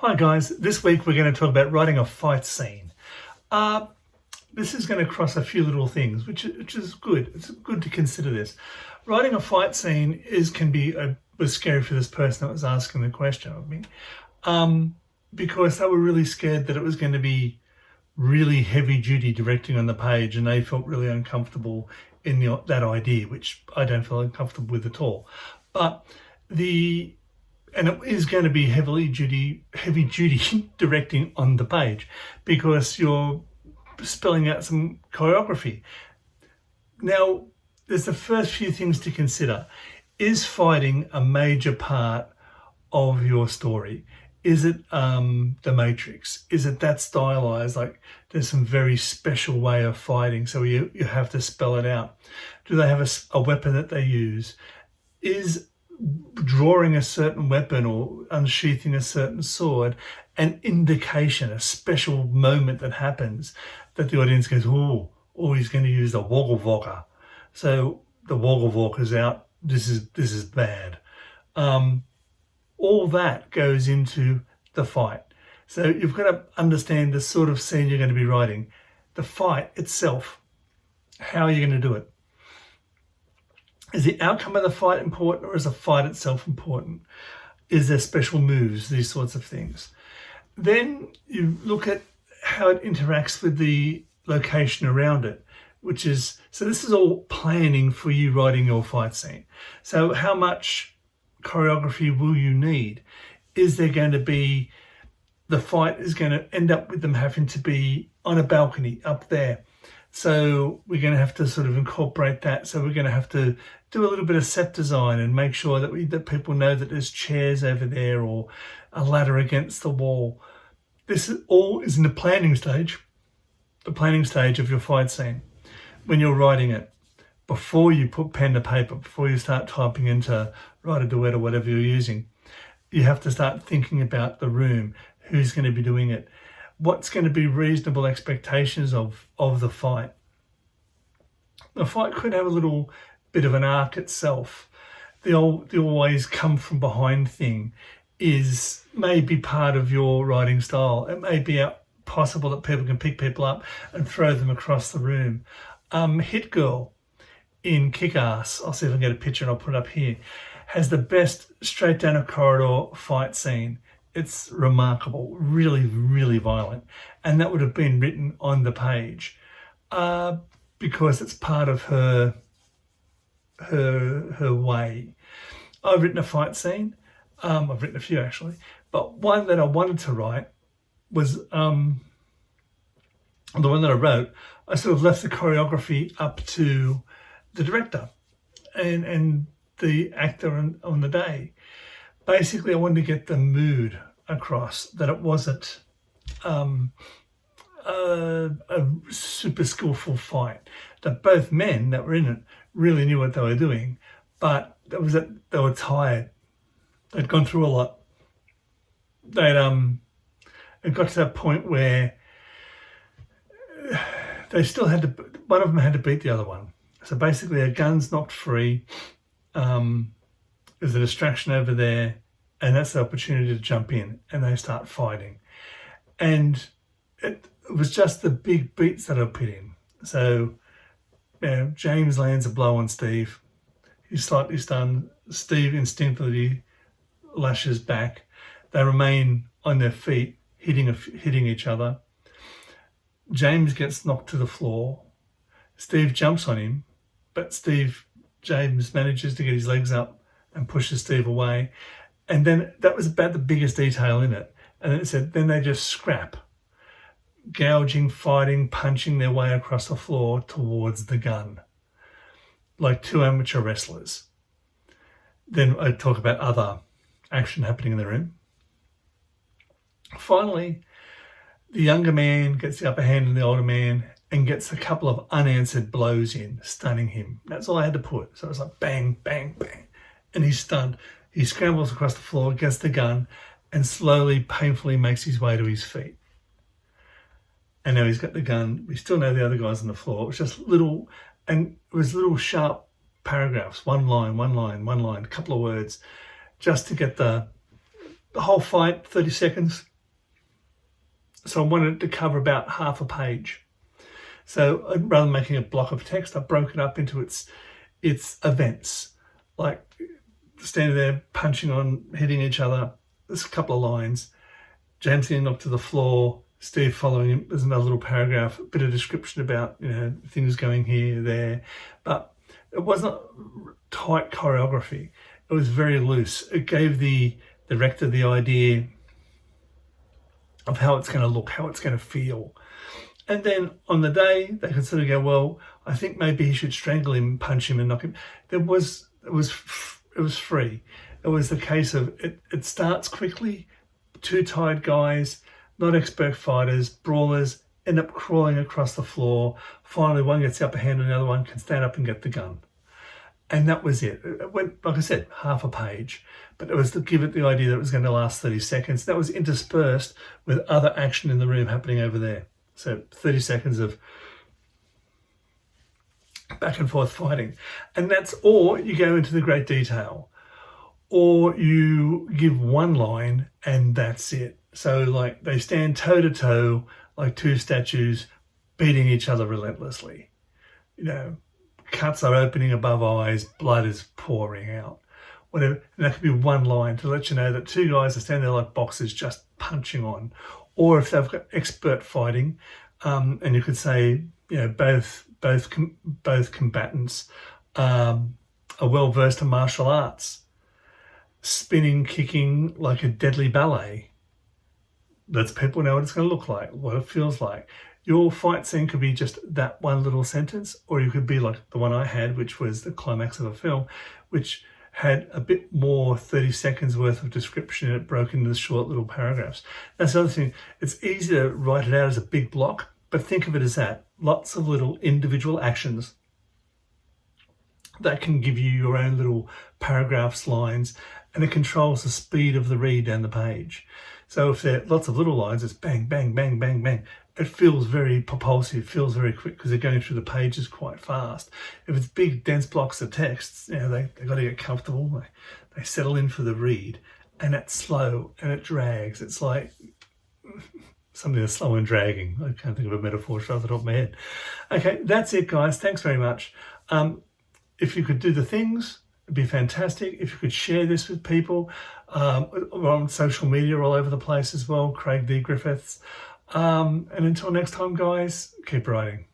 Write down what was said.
Hi guys, this week we're going to talk about writing a fight scene. This is going to cross a few little things, which is good. It's good to consider this. Writing a fight scene was scary for this person that was asking the question of me, because they were really scared that it was going to be really heavy-duty directing on the page, and they felt really uncomfortable in that idea, which I don't feel uncomfortable with at all. But and it is going to be heavy duty directing on the page because you're spelling out some choreography. Now, there's the first few things to consider. Is fighting a major part of your story? Is it The Matrix? Is it that stylized? Like there's some very special way of fighting, so you have to spell it out. Do they have a weapon that they use? Is drawing a certain weapon or unsheathing a certain sword an indication, a special moment that happens that the audience goes, oh, he's going to use the woggle wogger. So the woggle wogger's out. This is bad. All that goes into the fight. So you've got to understand the sort of scene you're going to be writing. The fight itself, how are you going to do it? Is the outcome of the fight important, or is the fight itself important? Is there special moves, these sorts of things? Then you look at how it interacts with the location around it, so this is all planning for you writing your fight scene. So how much choreography will you need? Is there going to be, the fight is going to end up with them having to be on a balcony up there. So we're going to have to sort of incorporate that. So we're going to have to do a little bit of set design and make sure that people know that there's chairs over there or a ladder against the wall. This all is in the planning stage of your fight scene. When you're writing it, before you put pen to paper, before you start typing into writerduet or whatever you're using, you have to start thinking about the room, who's going to be doing it, what's going to be reasonable expectations of the fight. The fight could have a little bit of an arc itself. The always come from behind thing is maybe part of your writing style. It may be possible that people can pick people up and throw them across the room. Hit Girl in Kick-Ass, I'll see if I can get a picture and I'll put it up here, has the best straight down a corridor fight scene. It's remarkable, really, really violent. And that would have been written on the page because it's part of her way. I've written a fight scene. I've written a few actually, but one that I wanted to write was the one that I wrote. I sort of left the choreography up to the director and the actor on the day. Basically, I wanted to get the mood across, that it wasn't a super skillful fight, that both men that were in it really knew what they were doing, but they were tired. They'd gone through a lot. It got to that point where they still had to, one of them had to beat the other one. So basically a gun's knocked free, there's a distraction over there, and that's the opportunity to jump in, and they start fighting. And it was just the big beats that I put in. So, James lands a blow on Steve. He's slightly stunned. Steve instinctively lashes back. They remain on their feet, hitting each other. James gets knocked to the floor. Steve jumps on him, but James manages to get his legs up and pushes Steve away. And then that was about the biggest detail in it. And it said, then they just scrap, gouging, fighting, punching their way across the floor towards the gun, like two amateur wrestlers. Then I talk about other action happening in the room. Finally, the younger man gets the upper hand on the older man and gets a couple of unanswered blows in, stunning him. That's all I had to put. So it was like bang, bang, bang. And he's stunned. He scrambles across the floor, gets the gun, and slowly, painfully makes his way to his feet. And now he's got the gun. We still know the other guy's on the floor. It was just little sharp paragraphs, one line, a couple of words, just to get the whole fight, 30 seconds, So I wanted it to cover about half a page. So rather than making a block of text, I broke it up into its events, like standing there punching on, hitting each other. There's a couple of lines. James getting knocked to the floor, Steve following him. There's another little paragraph, a bit of description about, you know, things going here, there. But it wasn't tight choreography. It was very loose. It gave the director the idea of how it's going to look, how it's going to feel. And then on the day, they could sort of go, well, I think maybe he should strangle him, punch him and knock him. It was free. It was the case of it starts quickly, two tired guys, not expert fighters, brawlers, end up crawling across the floor. Finally, one gets the upper hand and the other one can stand up and get the gun. And that was it. It went, like I said, half a page. But it was to give it the idea that it was going to last 30 seconds. That was interspersed with other action in the room happening over there. So 30 seconds of back and forth fighting. And that's, or you go into the great detail, or you give one line and that's it. So like they stand toe to toe like two statues beating each other relentlessly. You know, cuts are opening above eyes, blood is pouring out. Whatever. And that could be one line to let you know that two guys are standing there like boxers just punching on. Or if they've got expert fighting, and you could say, you know, both combatants are well versed in martial arts, spinning, kicking like a deadly ballet. Lets people know what it's going to look like, what it feels like. Your fight scene could be just that one little sentence, or you could be like the one I had, which was the climax of a film, which had a bit more 30 seconds worth of description and it broke into short little paragraphs. That's the other thing. It's easy to write it out as a big block, but think of it as that. Lots of little individual actions that can give you your own little paragraphs, lines, and it controls the speed of the read down the page. So if there are lots of little lines, it's bang, bang, bang, bang, bang. It feels very propulsive, feels very quick because they're going through the pages quite fast. If it's big, dense blocks of text, you know, they've got to get comfortable. They settle in for the read, and it's slow and it drags. It's like something that's slow and dragging. I can't think of a metaphor off the top of my head. Okay, that's it, guys. Thanks very much. If you could do the things, it'd be fantastic. If you could share this with people, we're on social media all over the place as well, Craig D. Griffiths. And until next time, guys, keep writing.